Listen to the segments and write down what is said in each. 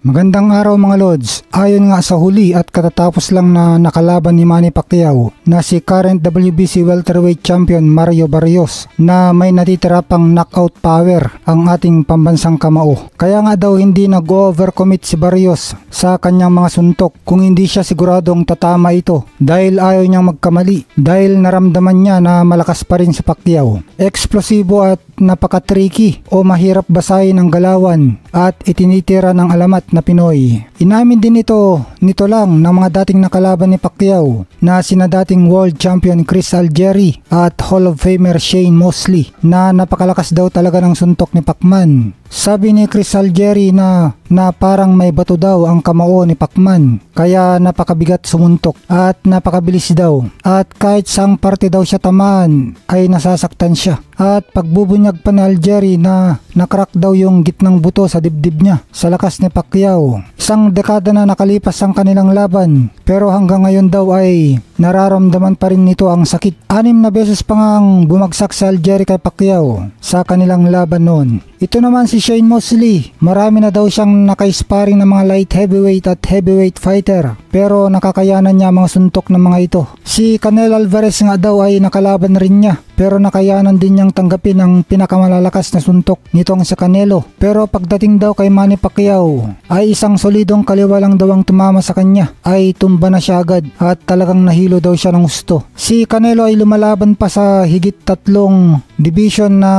Magandang araw mga Lods. Ayon nga sa huli at katatapos lang na nakalaban ni Manny Pacquiao na si current WBC welterweight champion Mario Barrios na may natitira pang knockout power ang ating pambansang kamao. Kaya nga daw hindi nag-overcommit si Barrios sa kanyang mga suntok kung hindi siya siguradong tatama ito dahil ayaw niyang magkamali dahil naramdaman niya na malakas pa rin si Pacquiao. Eksplosibo at napaka-tricky o mahirap basahin ang galawan at itinitira ng alamat na Pinoy. Inamin din nito lang ng mga dating nakalaban ni Pacquiao na sina dating world champion Chris Algieri at Hall of Famer Shane Mosley na napakalakas daw talaga ng suntok ni Pacman. Sabi ni Chris Algieri na parang may bato daw ang kamao ni Pacman kaya napakabigat sumuntok at napakabilis daw at kahit saang parte daw siya tamaan ay nasasaktan siya at pagbubunyag pa ni Algieri na nakrack daw yung gitnang buto sa dibdib niya sa lakas ni Pacquiao. Isang dekada na nakalipas ang kanilang laban pero hanggang ngayon daw ay nararamdaman pa rin nito ang sakit. 6 na beses pa ngang bumagsak si Algieri kay Pacquiao sa kanilang laban noon. Ito naman si Shane Mosley, marami na daw siyang naka-sparring ng mga light heavyweight at heavyweight fighter pero nakakayanan niya mga suntok ng mga ito. Si Canelo Alvarez nga daw ay nakalaban rin niya pero nakayanan din niyang tanggapin ang pinakamalalakas na suntok nitong sa Canelo. Pero pagdating daw kay Manny Pacquiao ay isang solidong kaliwa lang daw ang tumama sa kanya ay tumba na siya agad at talagang nahilo daw siya ng gusto. Si Canelo ay lumalaban pa sa higit 3 division na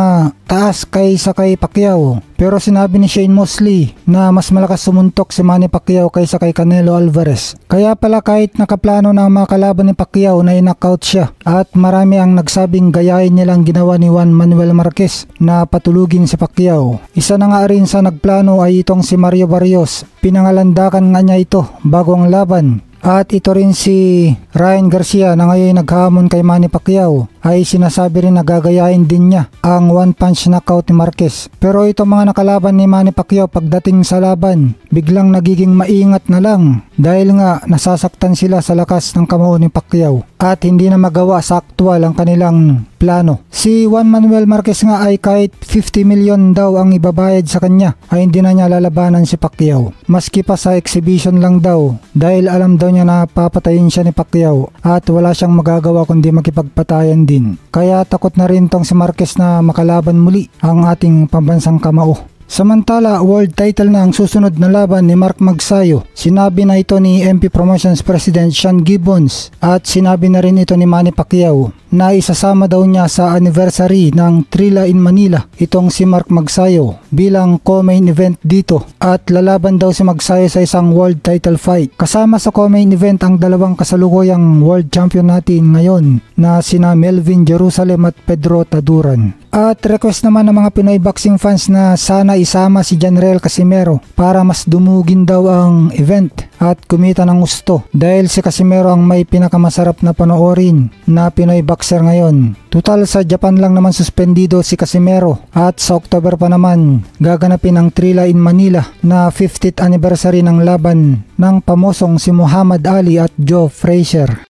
taas kaysa kay Pacquiao. Pero sinabi ni Shane Mosley na mas malakas sumuntok si Manny Pacquiao kaysa kay Canelo Alvarez. Kaya pala kahit nakaplano na ang mga kalaban ni Pacquiao na i-knockout siya at marami ang nagsabing gayahin nilang ginawa ni Juan Manuel Marquez na patulugin si Pacquiao. Isa na nga rin sa nagplano ay itong si Mario Barrios. Pinangalandakan nga niya ito bago ang laban. At ito rin si Ryan Garcia na ngayon naghamon kay Manny Pacquiao ay sinasabi rin na gagayahin din niya ang one punch knockout ni Marquez. Pero itong mga nakalaban ni Manny Pacquiao pagdating sa laban biglang nagiging maingat na lang dahil nga nasasaktan sila sa lakas ng kamao ni Pacquiao at hindi na magawa sa aktwal ang kanilang plano. Si Juan Manuel Marquez nga ay kahit 50 million daw ang ibabayad sa kanya ay hindi na niya lalabanan si Pacquiao. Maski pa sa exhibition lang daw dahil alam daw niya na papatayin siya ni Pacquiao at wala siyang magagawa kundi makipagpatayan din. Kaya takot na rin tong si Marquez na makalaban muli ang ating pambansang kamao. Samantala, world title na ang susunod na laban ni Mark Magsayo. Sinabi na ito ni MP Promotions President Sean Gibbons at sinabi na rin ito ni Manny Pacquiao na isasama daw niya sa anniversary ng Trilla in Manila itong si Mark Magsayo bilang co-main event dito at lalaban daw si Magsayo sa isang world title fight. Kasama sa co-main event ang dalawang kasalukuyang world champion natin ngayon na sina Melvin Jerusalem at Pedro Taduran. At request naman ng mga Pinoy boxing fans na sana isama si Janriel Casimero para mas dumugin daw ang event at kumita ng gusto dahil si Casimero ang may pinakamasarap na panoorin na Pinoy boxer ngayon. Total sa Japan lang naman suspendido si Casimero at sa October pa naman gaganapin ang Trilla in Manila na 50th anniversary ng laban ng pamosong si Muhammad Ali at Joe Frazier.